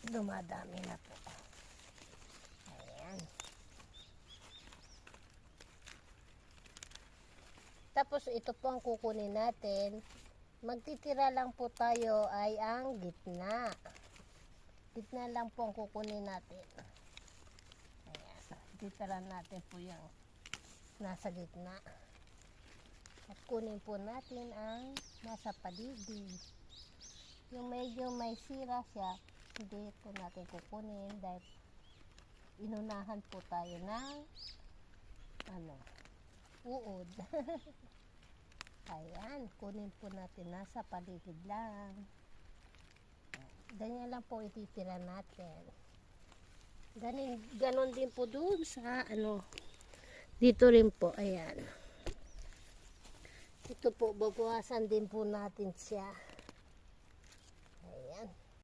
dumadami na po. Ayan. Tapos ito po ang kukunin natin. Magtitira lang po tayo ay ang gitna. Gitna lang po ang kukunin natin. Ayan. Titira natin po yung nasa gitna. At kunin po natin ang nasa paligid. Yung medyo may sira siya, hindi po natin kukunin dahil inunahan po tayo ng uod. Ayan, kunin po natin nasa paligid lang. Ganyan lang po ititira natin. Ganon din po doon sa dito rin po, ayan. Ito po, babawasan din po natin siya.